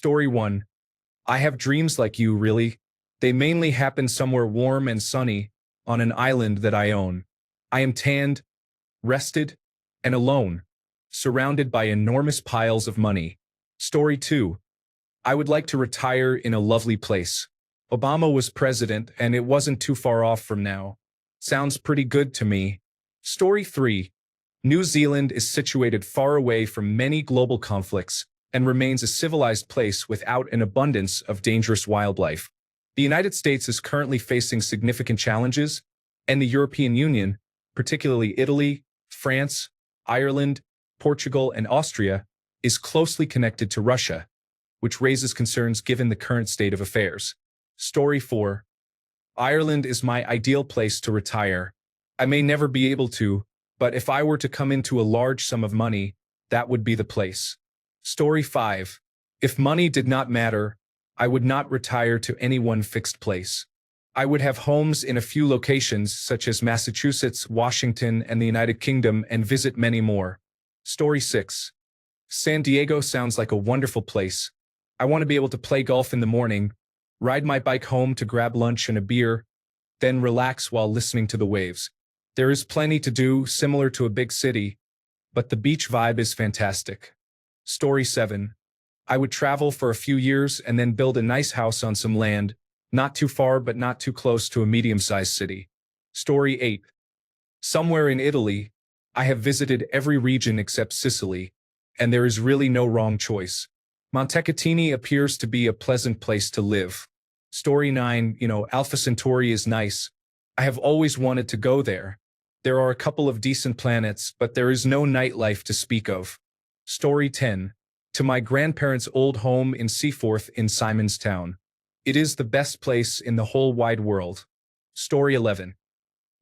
Story 1. I have dreams like you, really. They mainly happen somewhere warm and sunny, on an island that I own. I am tanned, rested, and alone, surrounded by enormous piles of money. Story 2. I would like to retire in a lovely place. Obama was president, and it wasn't too far off from now. Sounds pretty good to me. Story 3. New Zealand is situated far away from many global conflicts and remains a civilized place without an abundance of dangerous wildlife. The United States is currently facing significant challenges, and the European Union, particularly Italy, France, Ireland, Portugal, and Austria, is closely connected to Russia, which raises concerns given the current state of affairs. Story 4. Ireland is my ideal place to retire. I may never be able to, but if I were to come into a large sum of money, that would be the place. Story 5. If money did not matter, I would not retire to any one fixed place. I would have homes in a few locations such as Massachusetts, Washington, and the United Kingdom, and visit many more. Story 6. San Diego sounds like a wonderful place. I want to be able to play golf in the morning, ride my bike home to grab lunch and a beer, then relax while listening to the waves. There is plenty to do, similar to a big city, but the beach vibe is fantastic. Story 7. I would travel for a few years and then build a nice house on some land, not too far but not too close to a medium-sized city. Story 8. Somewhere in Italy, I have visited every region except Sicily, and there is really no wrong choice. Montecatini appears to be a pleasant place to live. Story 9. Alpha Centauri is nice. I have always wanted to go there. There are a couple of decent planets, but there is no nightlife to speak of. Story 10. To my grandparents' old home in Seaforth in Simonstown. It is the best place in the whole wide world. Story 11.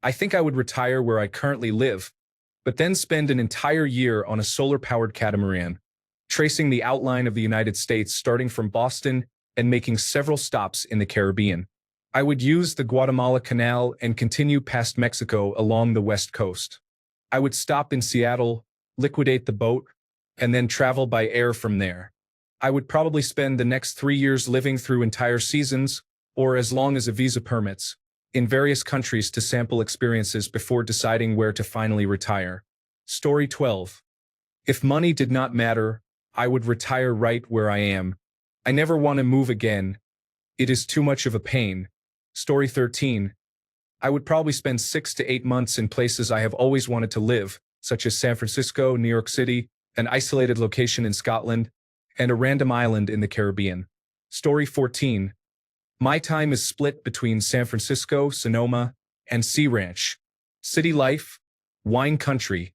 I think I would retire where I currently live, but then spend an entire year on a solar-powered catamaran, tracing the outline of the United States starting from Boston and making several stops in the Caribbean. I would use the Guatemala Canal and continue past Mexico along the west coast. I would stop in Seattle, liquidate the boat, and then travel by air from there. I would probably spend the next 3 years living through entire seasons, or as long as a visa permits, in various countries to sample experiences before deciding where to finally retire. Story 12. If money did not matter, I would retire right where I am. I never want to move again. It is too much of a pain. Story 13. I would probably spend 6 to 8 months in places I have always wanted to live, such as San Francisco, New York City, an isolated location in Scotland, and a random island in the Caribbean. Story 14. My time is split between San Francisco, Sonoma, and Sea Ranch. City life, wine country,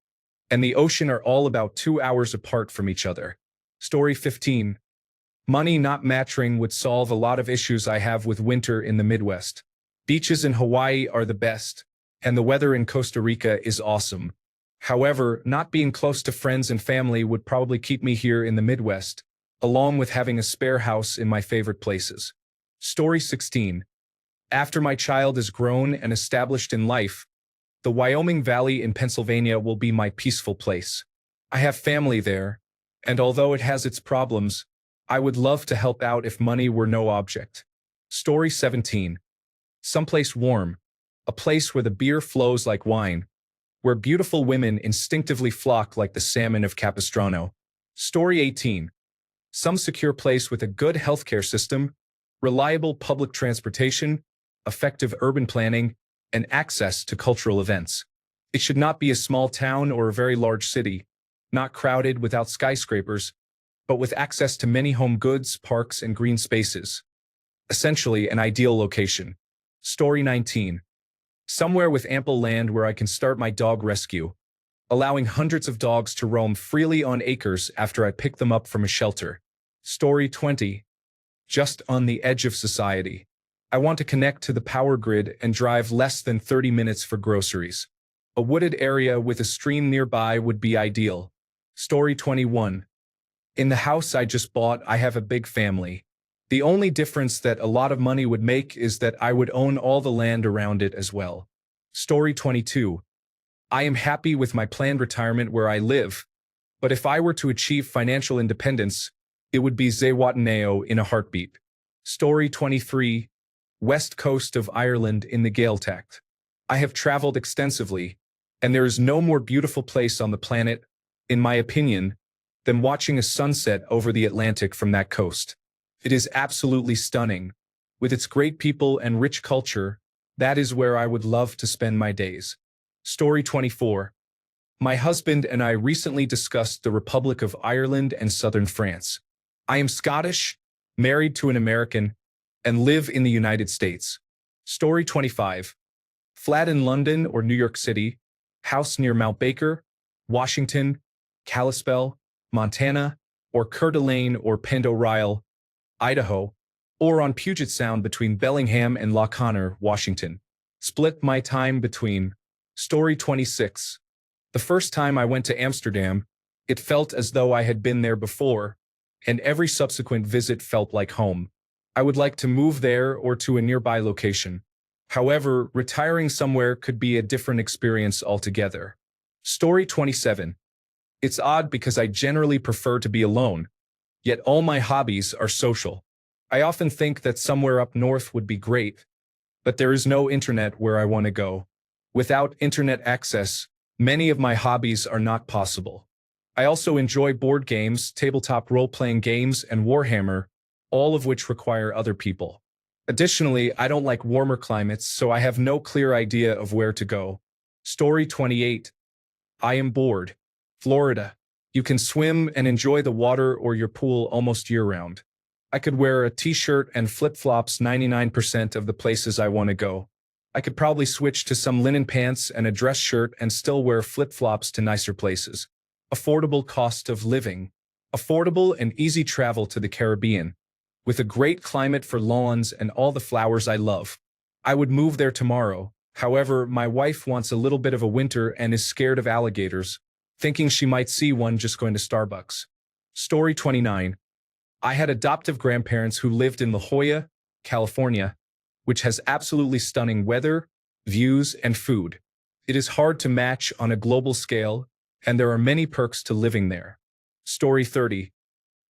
and the ocean are all about 2 hours apart from each other. Story 15. Money not matching would solve a lot of issues I have with winter in the Midwest. Beaches in Hawaii are the best, and the weather in Costa Rica is awesome. However, not being close to friends and family would probably keep me here in the Midwest, along with having a spare house in my favorite places. Story 16. After my child is grown and established in life, the Wyoming Valley in Pennsylvania will be my peaceful place. I have family there, and although it has its problems, I would love to help out if money were no object. Story 17. Someplace warm, a place where the beer flows like wine, where beautiful women instinctively flock like the salmon of Capistrano. Story 18. Some secure place with a good healthcare system, reliable public transportation, effective urban planning, and access to cultural events. It should not be a small town or a very large city, not crowded without skyscrapers, but with access to many home goods, parks, and green spaces. Essentially, an ideal location. Story 19. Somewhere with ample land where I can start my dog rescue, allowing hundreds of dogs to roam freely on acres after I pick them up from a shelter. Story 20. Just on the edge of society. I want to connect to the power grid and drive less than 30 minutes for groceries. A wooded area with a stream nearby would be ideal. Story 21. In the house I just bought, I have a big family. The only difference that a lot of money would make is that I would own all the land around it as well. Story 22. I am happy with my planned retirement where I live, but if I were to achieve financial independence, it would be Zawataneo in a heartbeat. Story 23, West Coast of Ireland in the Gaeltacht. I have traveled extensively, and there is no more beautiful place on the planet, in my opinion, than watching a sunset over the Atlantic from that coast. It is absolutely stunning. With its great people and rich culture, that is where I would love to spend my days. Story 24. My husband and I recently discussed the Republic of Ireland and southern France. I am Scottish, married to an American, and live in the United States. Story 25. Flat in London or New York City, house near Mount Baker, Washington, Kalispell, Montana, or Coeur d'Alene or Pend Oreille, Idaho, or on Puget Sound between Bellingham and Loch Connor, Washington. Split my time between. Story 26. The first time I went to Amsterdam, it felt as though I had been there before, and every subsequent visit felt like home. I would like to move there or to a nearby location. However, retiring somewhere could be a different experience altogether. Story 27. It's odd because I generally prefer to be alone, yet all my hobbies are social. I often think that somewhere up north would be great, but there is no internet where I want to go. Without internet access, many of my hobbies are not possible. I also enjoy board games, tabletop role-playing games, and Warhammer, all of which require other people. Additionally, I don't like warmer climates, so I have no clear idea of where to go. Story 28. I am bored. Florida. You can swim and enjoy the water or your pool almost year-round. I could wear a t-shirt and flip-flops 99% of the places I want to go. I could probably switch to some linen pants and a dress shirt and still wear flip-flops to nicer places. Affordable cost of living. Affordable and easy travel to the Caribbean. With a great climate for lawns and all the flowers I love. I would move there tomorrow. However, my wife wants a little bit of a winter and is scared of alligators, thinking she might see one just going to Starbucks. Story 29. I had adoptive grandparents who lived in La Jolla, California, which has absolutely stunning weather, views, and food. It is hard to match on a global scale, and there are many perks to living there. Story 30.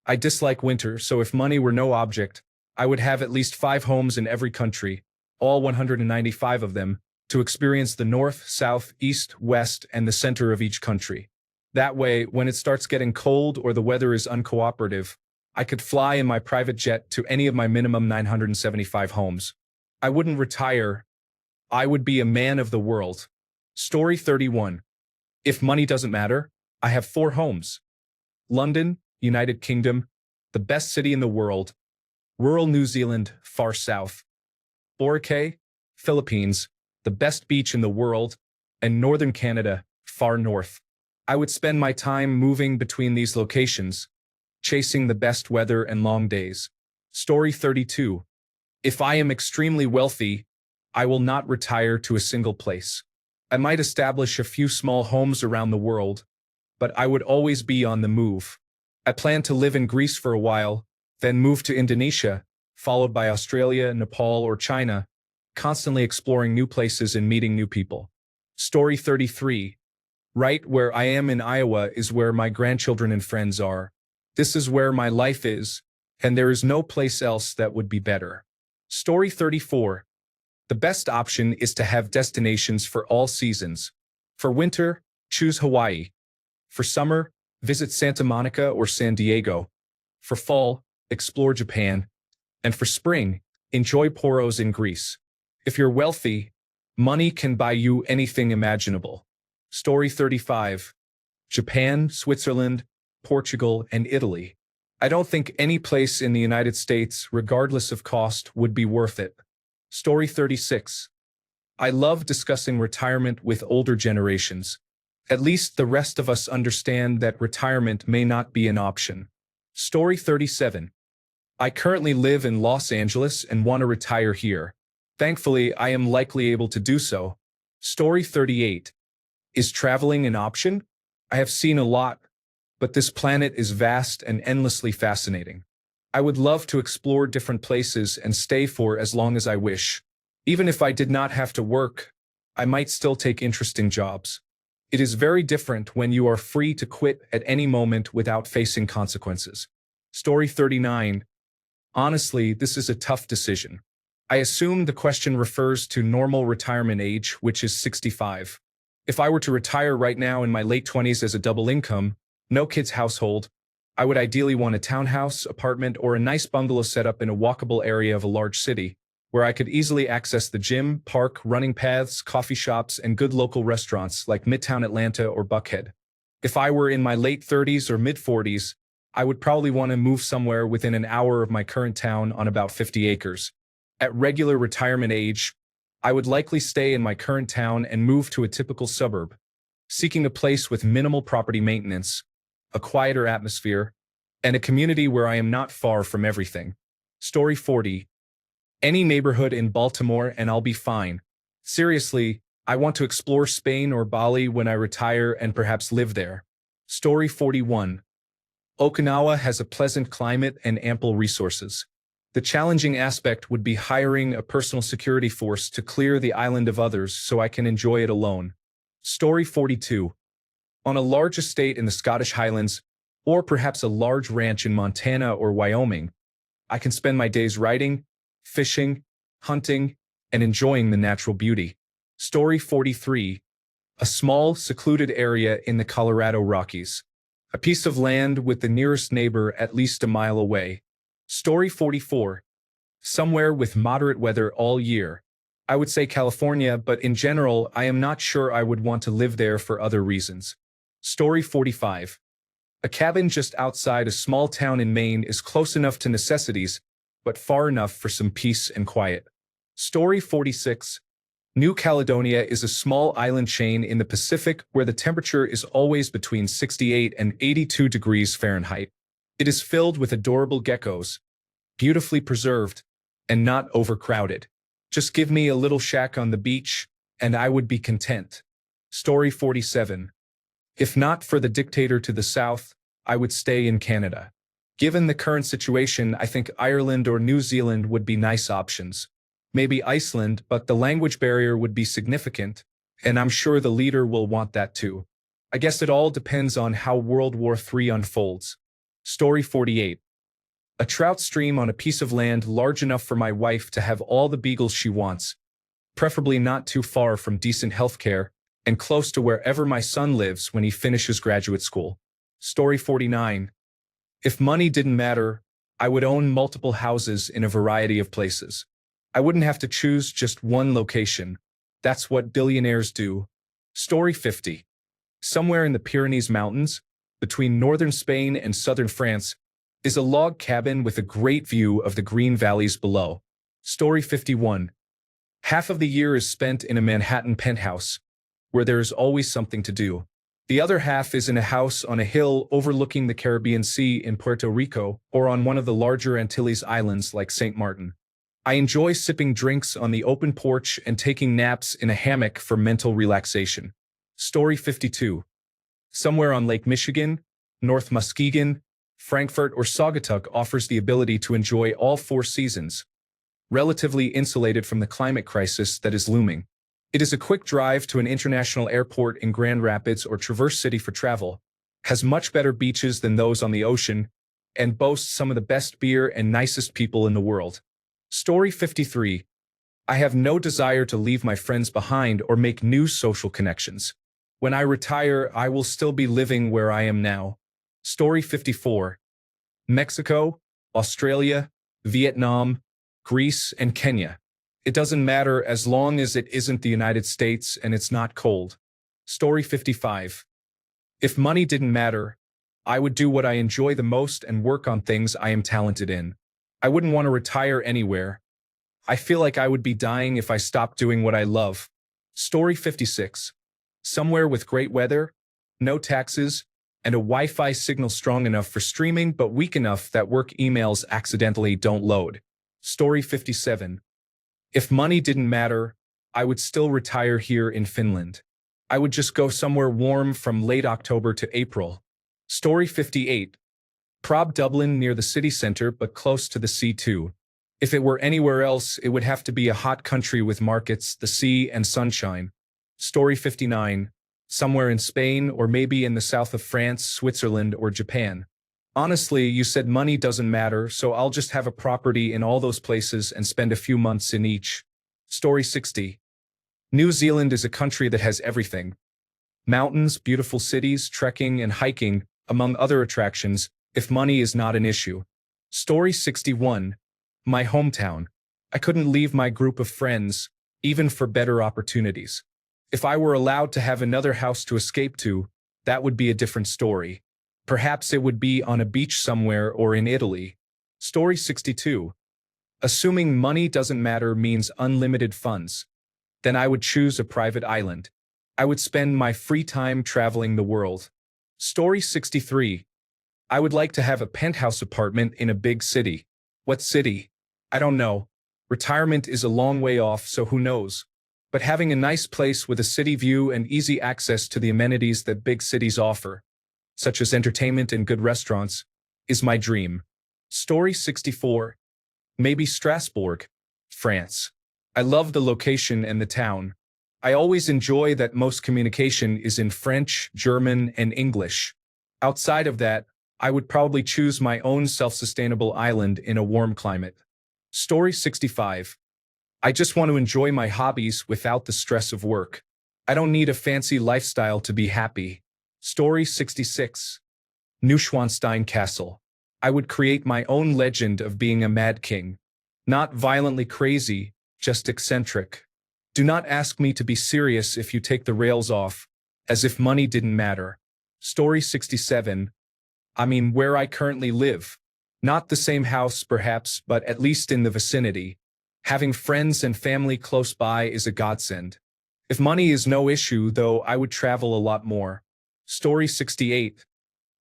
I dislike winter, so if money were no object, I would have at least 5 homes in every country, all 195 of them, to experience the north, south, east, west, and the center of each country. That way, when it starts getting cold or the weather is uncooperative, I could fly in my private jet to any of my minimum 975 homes. I wouldn't retire. I would be a man of the world. Story 31. If money doesn't matter, I have 4 homes. London, United Kingdom, the best city in the world. Rural New Zealand, far south. Boracay, Philippines, the best beach in the world. And northern Canada, far north. I would spend my time moving between these locations, chasing the best weather and long days. Story 32. If I am extremely wealthy, I will not retire to a single place. I might establish a few small homes around the world, but I would always be on the move. I plan to live in Greece for a while, then move to Indonesia, followed by Australia, Nepal, or China, constantly exploring new places and meeting new people. Story 33. Right where I am in Iowa is where my grandchildren and friends are. This is where my life is, and there is no place else that would be better. Story 34. The best option is to have destinations for all seasons. For winter, choose Hawaii. For summer, visit Santa Monica or San Diego. For fall, explore Japan. And for spring, enjoy Poros in Greece. If you're wealthy, money can buy you anything imaginable. Story 35. Japan, Switzerland, Portugal, and Italy. I don't think any place in the United States, regardless of cost, would be worth it. Story 36. I love discussing retirement with older generations. At least the rest of us understand that retirement may not be an option. Story 37. I currently live in Los Angeles and want to retire here. Thankfully, I am likely able to do so. Story 38. Is traveling an option? I have seen a lot, but this planet is vast and endlessly fascinating. I would love to explore different places and stay for as long as I wish. Even if I did not have to work, I might still take interesting jobs. It is very different when you are free to quit at any moment without facing consequences. Story 39. Honestly, this is a tough decision. I assume the question refers to normal retirement age, which is 65. If I were to retire right now in my late 20s as a double income, no kids household, I would ideally want a townhouse, apartment, or a nice bungalow set up in a walkable area of a large city, where I could easily access the gym, park, running paths, coffee shops, and good local restaurants like Midtown Atlanta or Buckhead. If I were in my late 30s or mid 40s, I would probably want to move somewhere within an hour of my current town on about 50 acres. At regular retirement age, I would likely stay in my current town and move to a typical suburb, seeking a place with minimal property maintenance, a quieter atmosphere, and a community where I am not far from everything. Story 40. Any neighborhood in Baltimore and I'll be fine. Seriously, I want to explore Spain or Bali when I retire and perhaps live there. Story 41. Okinawa has a pleasant climate and ample resources. The challenging aspect would be hiring a personal security force to clear the island of others so I can enjoy it alone. Story 42. On a large estate in the Scottish Highlands, or perhaps a large ranch in Montana or Wyoming, I can spend my days writing, fishing, hunting, and enjoying the natural beauty. Story 43. A small, secluded area in the Colorado Rockies. A piece of land with the nearest neighbor at least a mile away. Story 44. Somewhere with moderate weather all year. I would say California, but in general, I am not sure I would want to live there for other reasons. Story 45. A cabin just outside a small town in Maine is close enough to necessities, but far enough for some peace and quiet. Story 46. New Caledonia is a small island chain in the Pacific where the temperature is always between 68 and 82 degrees Fahrenheit. It is filled with adorable geckos, beautifully preserved, and not overcrowded. Just give me a little shack on the beach, and I would be content. Story 47. If not for the dictator to the south, I would stay in Canada. Given the current situation, I think Ireland or New Zealand would be nice options. Maybe Iceland, but the language barrier would be significant, and I'm sure the leader will want that too. I guess it all depends on how World War III unfolds. Story 48. A trout stream on a piece of land large enough for my wife to have all the beagles she wants, preferably not too far from decent healthcare, and close to wherever my son lives when he finishes graduate school. Story 49. If money didn't matter, I would own multiple houses in a variety of places. I wouldn't have to choose just one location. That's what billionaires do. Story 50. Somewhere in the Pyrenees Mountains, between northern Spain and southern France, is a log cabin with a great view of the green valleys below. Story 51. Half of the year is spent in a Manhattan penthouse, where there is always something to do. The other half is in a house on a hill overlooking the Caribbean Sea in Puerto Rico or on one of the larger Antilles islands like St. Martin. I enjoy sipping drinks on the open porch and taking naps in a hammock for mental relaxation. Story 52. Somewhere on Lake Michigan, North Muskegon, Frankfurt, or Saugatuck offers the ability to enjoy all four seasons, relatively insulated from the climate crisis that is looming. It is a quick drive to an international airport in Grand Rapids or Traverse City for travel, has much better beaches than those on the ocean, and boasts some of the best beer and nicest people in the world. Story 53. I have no desire to leave my friends behind or make new social connections. When I retire, I will still be living where I am now. Story 54. Mexico, Australia, Vietnam, Greece, and Kenya. It doesn't matter as long as it isn't the United States and it's not cold. Story 55. If money didn't matter, I would do what I enjoy the most and work on things I am talented in. I wouldn't want to retire anywhere. I feel like I would be dying if I stopped doing what I love. Story 56. Somewhere with great weather, no taxes, and a Wi-Fi signal strong enough for streaming but weak enough that work emails accidentally don't load. Story 57. If money didn't matter, I would still retire here in Finland. I would just go somewhere warm from late October to April. Story 58. Prob Dublin near the city center but close to the sea too. If it were anywhere else, it would have to be a hot country with markets, the sea, and sunshine. Story 59. Somewhere in Spain or maybe in the south of France, Switzerland, or Japan. Honestly, you said money doesn't matter, so I'll just have a property in all those places and spend a few months in each. Story 60. New Zealand is a country that has everything. Mountains, beautiful cities, trekking, and hiking, among other attractions, if money is not an issue. Story 61. My hometown. I couldn't leave my group of friends, even for better opportunities. If I were allowed to have another house to escape to, that would be a different story. Perhaps it would be on a beach somewhere or in Italy. Story 62. Assuming money doesn't matter means unlimited funds. Then I would choose a private island. I would spend my free time traveling the world. Story 63. I would like to have a penthouse apartment in a big city. What city? I don't know. Retirement is a long way off, so who knows? But having a nice place with a city view and easy access to the amenities that big cities offer, such as entertainment and good restaurants, is my dream. Story 64. Maybe Strasbourg, France. I love the location and the town. I always enjoy that most communication is in French, German, and English. Outside of that, I would probably choose my own self-sustainable island in a warm climate. Story 65. I just want to enjoy my hobbies without the stress of work. I don't need a fancy lifestyle to be happy. Story 66. Neuschwanstein Castle. I would create my own legend of being a mad king. Not violently crazy, just eccentric. Do not ask me to be serious if you take the rails off, as if money didn't matter. Story 67. I mean, where I currently live. Not the same house, perhaps, but at least in the vicinity. Having friends and family close by is a godsend. If money is no issue, though, I would travel a lot more. Story 68.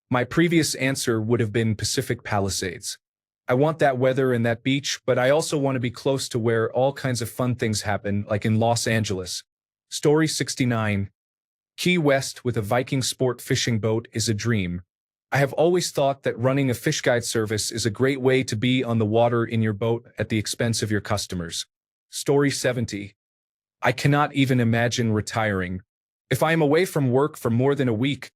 My previous answer would have been Pacific Palisades. I want that weather and that beach, but I also want to be close to where all kinds of fun things happen, like in Los Angeles. Story 69. Key West with a Viking sport fishing boat is a dream. I have always thought that running a fish guide service is a great way to be on the water in your boat at the expense of your customers. Story 70. I cannot even imagine retiring. If I am away from work for more than a week,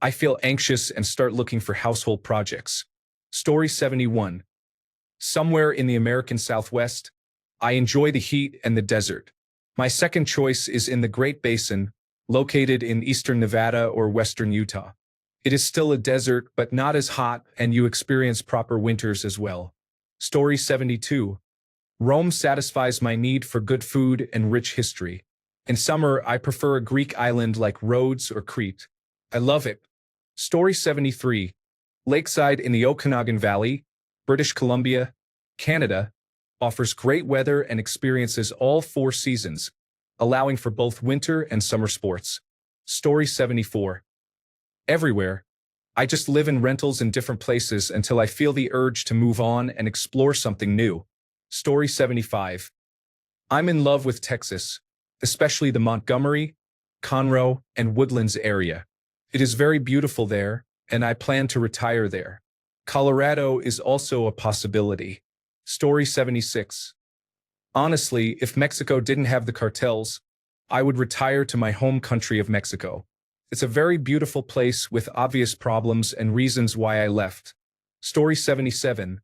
I feel anxious and start looking for household projects. Story 71. Somewhere in the American Southwest, I enjoy the heat and the desert. My second choice is in the Great Basin, located in eastern Nevada or western Utah. It is still a desert, but not as hot, and you experience proper winters as well. Story 72. Rome satisfies my need for good food and rich history. In summer, I prefer a Greek island like Rhodes or Crete. I love it. Story 73. Lakeside in the Okanagan Valley, British Columbia, Canada, offers great weather and experiences all 4 seasons, allowing for both winter and summer sports. Story 74. Everywhere. I just live in rentals in different places until I feel the urge to move on and explore something new. Story 75. I'm in love with Texas, especially the Montgomery, Conroe, and Woodlands area. It is very beautiful there, and I plan to retire there. Colorado is also a possibility. Story 76. Honestly, if Mexico didn't have the cartels, I would retire to my home country of Mexico. It's a very beautiful place with obvious problems and reasons why I left. Story 77.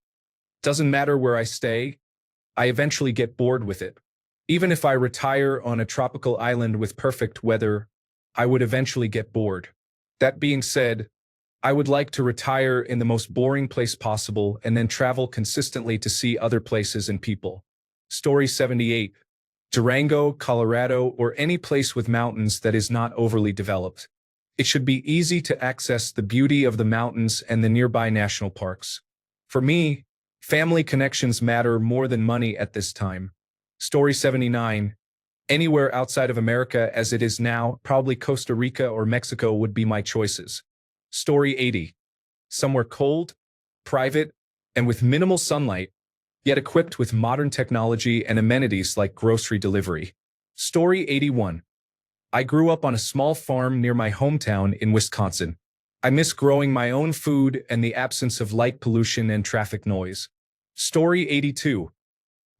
Doesn't matter where I stay, I eventually get bored with it. Even if I retire on a tropical island with perfect weather, I would eventually get bored. That being said, I would like to retire in the most boring place possible and then travel consistently to see other places and people. Story 78. Durango, Colorado, or any place with mountains that is not overly developed. It should be easy to access the beauty of the mountains and the nearby national parks. For me, family connections matter more than money at this time. Story 79. Anywhere outside of America as it is now, probably Costa Rica or Mexico would be my choices. Story 80. Somewhere cold, private, and with minimal sunlight, yet equipped with modern technology and amenities like grocery delivery. Story 81. I grew up on a small farm near my hometown in Wisconsin. I miss growing my own food and the absence of light pollution and traffic noise. Story 82.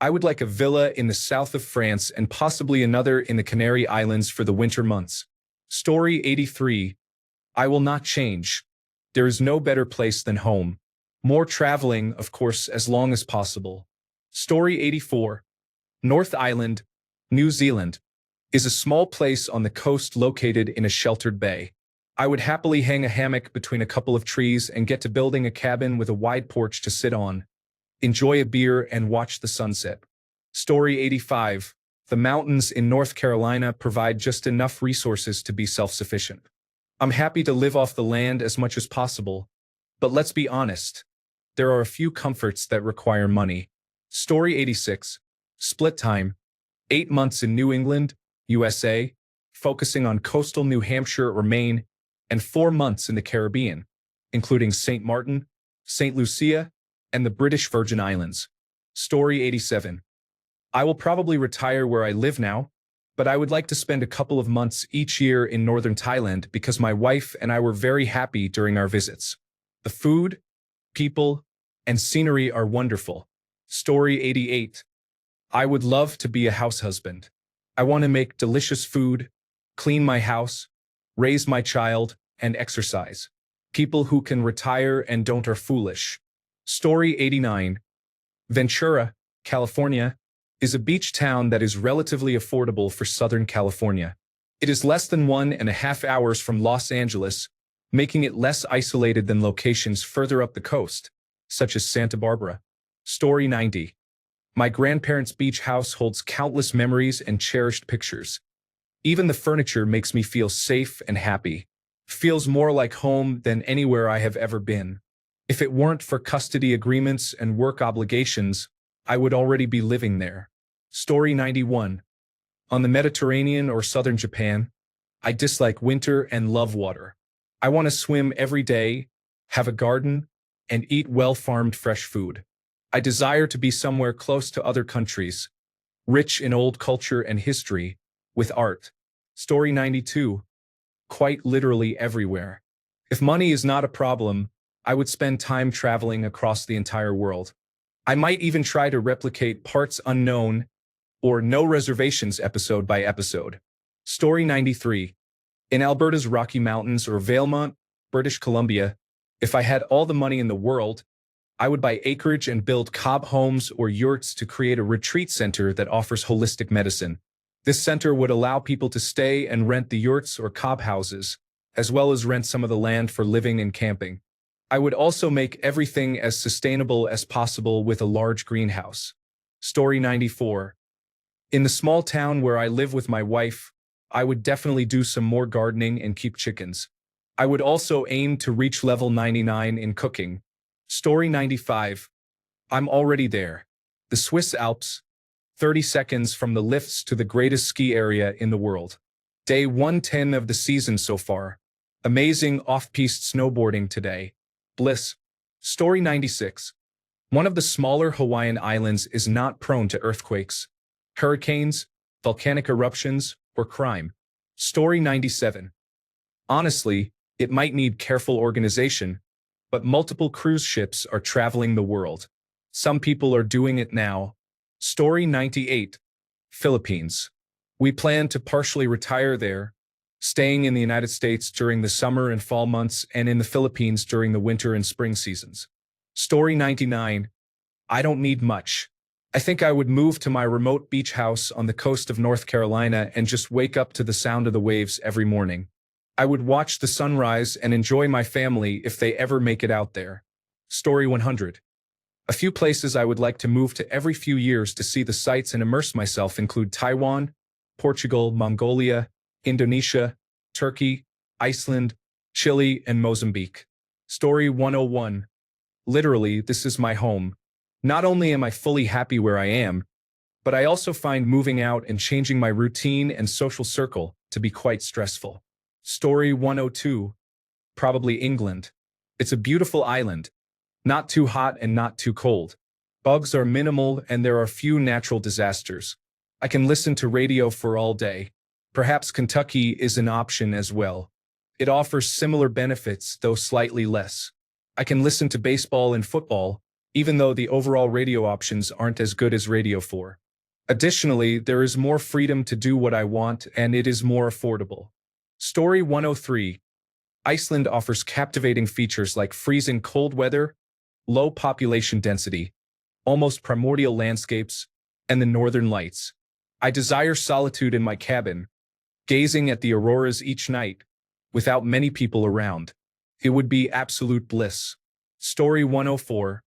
I would like a villa in the south of France and possibly another in the Canary Islands for the winter months. Story 83. I will not change. There is no better place than home. More traveling, of course, as long as possible. Story 84. North Island, New Zealand, is a small place on the coast located in a sheltered bay. I would happily hang a hammock between a couple of trees and get to building a cabin with a wide porch to sit on, enjoy a beer, and watch the sunset. Story 85. The mountains in North Carolina provide just enough resources to be self-sufficient. I'm happy to live off the land as much as possible, but let's be honest, there are a few comforts that require money. Story 86. Split time. 8 months in New England, USA, focusing on coastal New Hampshire or Maine, and 4 months in the Caribbean, including St. Martin, St. Lucia, and the British Virgin Islands. Story 87. I will probably retire where I live now, but I would like to spend a couple of months each year in northern Thailand because my wife and I were very happy during our visits. The food, people, and scenery are wonderful. Story 88. I would love to be a house husband. I want to make delicious food, clean my house, raise my child, and exercise. People who can retire and don't are foolish. Story 89. Ventura, California, is a beach town that is relatively affordable for Southern California. It is less than 1.5 hours from Los Angeles, making it less isolated than locations further up the coast, such as Santa Barbara. Story 90. My grandparents' beach house holds countless memories and cherished pictures. Even the furniture makes me feel safe and happy. Feels more like home than anywhere I have ever been. If it weren't for custody agreements and work obligations, I would already be living there. Story 91. On the Mediterranean or southern Japan, I dislike winter and love water. I want to swim every day, have a garden, and eat well-farmed fresh food. I desire to be somewhere close to other countries, rich in old culture and history, with art. Story 92. Quite literally everywhere. If money is not a problem, I would spend time traveling across the entire world. I might even try to replicate Parts Unknown or No Reservations episode by episode. Story 93. In Alberta's Rocky Mountains or Valemount, British Columbia, if I had all the money in the world, I would buy acreage and build cob homes or yurts to create a retreat center that offers holistic medicine. This center would allow people to stay and rent the yurts or cob houses, as well as rent some of the land for living and camping. I would also make everything as sustainable as possible with a large greenhouse. Story 94. In the small town where I live with my wife, I would definitely do some more gardening and keep chickens. I would also aim to reach level 99 in cooking. Story 95. I'm already there. The Swiss Alps, 30 seconds from the lifts to the greatest ski area in the world. Day 110 of the season so far. Amazing off-piste snowboarding today. Bliss. Story 96. One of the smaller Hawaiian islands is not prone to earthquakes, hurricanes, volcanic eruptions, or crime. Story 97. Honestly, it might need careful organization, but multiple cruise ships are traveling the world. Some people are doing it now. Story 98. Philippines. We plan to partially retire there, staying in the United States during the summer and fall months and in the Philippines during the winter and spring seasons. Story 99. I don't need much. I think I would move to my remote beach house on the coast of North Carolina and just wake up to the sound of the waves every morning. I would watch the sunrise and enjoy my family if they ever make it out there. Story 100. A few places I would like to move to every few years to see the sights and immerse myself include Taiwan, Portugal, Mongolia, Indonesia, Turkey, Iceland, Chile, and Mozambique. Story 101. Literally, this is my home. Not only am I fully happy where I am, but I also find moving out and changing my routine and social circle to be quite stressful. Story 102. Probably England. It's a beautiful island. Not too hot and not too cold. Bugs are minimal and there are few natural disasters. I can listen to radio for all day. Perhaps Kentucky is an option as well. It offers similar benefits, though slightly less. I can listen to baseball and football, even though the overall radio options aren't as good as Radio 4. Additionally, there is more freedom to do what I want and it is more affordable. Story 103. Iceland offers captivating features like freezing cold weather, low population density, almost primordial landscapes, and the northern lights. I desire solitude in my cabin, gazing at the auroras each night, without many people around. It would be absolute bliss. Story 104.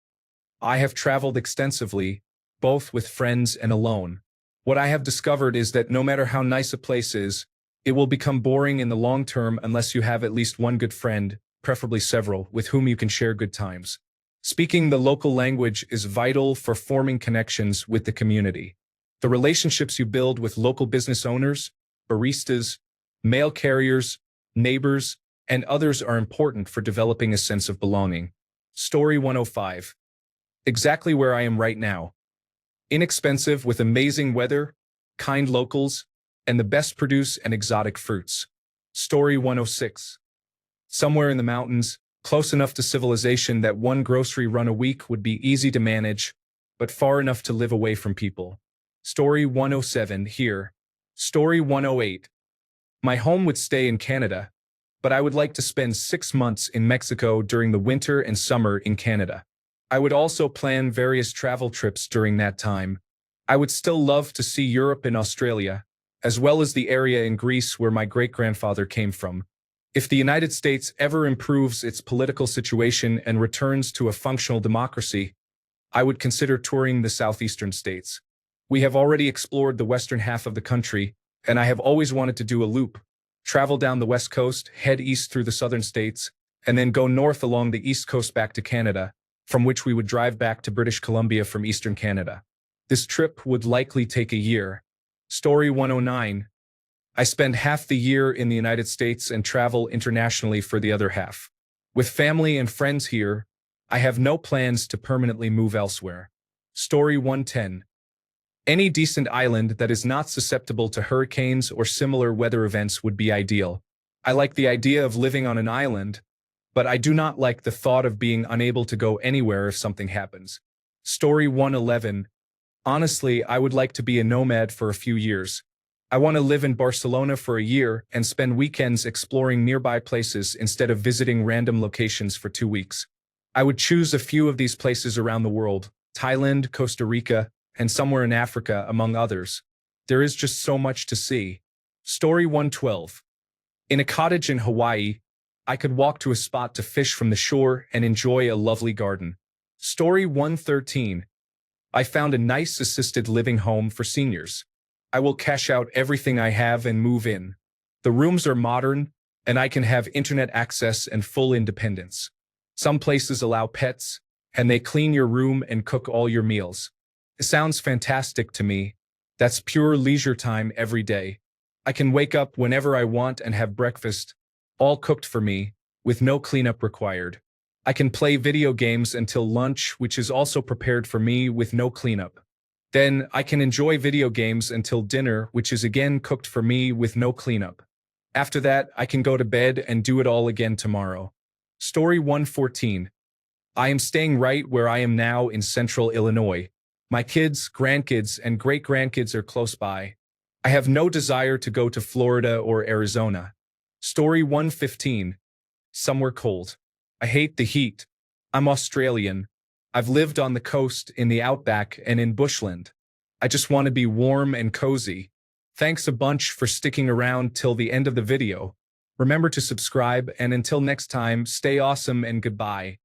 I have traveled extensively, both with friends and alone. What I have discovered is that no matter how nice a place is, it will become boring in the long term unless you have at least one good friend, preferably several, with whom you can share good times. Speaking the local language is vital for forming connections with the community. The relationships you build with local business owners, baristas, mail carriers, neighbors, and others are important for developing a sense of belonging. Story 105. Exactly where I am right now. Inexpensive with amazing weather, kind locals, and the best produce and exotic fruits. Story 106. Somewhere in the mountains, close enough to civilization that one grocery run a week would be easy to manage, but far enough to live away from people. Story 107 here. Story 108. My home would stay in Canada, but I would like to spend 6 months in Mexico during the winter and summer in Canada. I would also plan various travel trips during that time. I would still love to see Europe and Australia, as well as the area in Greece where my great-grandfather came from. If the United States ever improves its political situation and returns to a functional democracy, I would consider touring the southeastern states. We have already explored the western half of the country, and I have always wanted to do a loop, travel down the west coast, head east through the southern states, and then go north along the east coast back to Canada, from which we would drive back to British Columbia from eastern Canada. This trip would likely take a year. Story 109. I spend half the year in the United States and travel internationally for the other half. With family and friends here, I have no plans to permanently move elsewhere. Story 110. Any decent island that is not susceptible to hurricanes or similar weather events would be ideal. I like the idea of living on an island, but I do not like the thought of being unable to go anywhere if something happens. Story 111. Honestly, I would like to be a nomad for a few years. I want to live in Barcelona for a year and spend weekends exploring nearby places instead of visiting random locations for 2 weeks. I would choose a few of these places around the world, Thailand, Costa Rica, and somewhere in Africa, among others. There is just so much to see. Story 112. In a cottage in Hawaii, I could walk to a spot to fish from the shore and enjoy a lovely garden. Story 113. I found a nice assisted living home for seniors. I will cash out everything I have and move in. The rooms are modern, and I can have internet access and full independence. Some places allow pets, and they clean your room and cook all your meals. It sounds fantastic to me. That's pure leisure time every day. I can wake up whenever I want and have breakfast, all cooked for me, with no cleanup required. I can play video games until lunch, which is also prepared for me with no cleanup. Then I can enjoy video games until dinner, which is again cooked for me with no cleanup. After that, I can go to bed and do it all again tomorrow. Story 114. I am staying right where I am now in central Illinois. My kids, grandkids, and great-grandkids are close by. I have no desire to go to Florida or Arizona. Story 115. Somewhere cold. I hate the heat. I'm Australian. I've lived on the coast, in the outback, and in bushland. I just want to be warm and cozy. Thanks a bunch for sticking around till the end of the video. Remember to subscribe, and until next time, stay awesome and goodbye.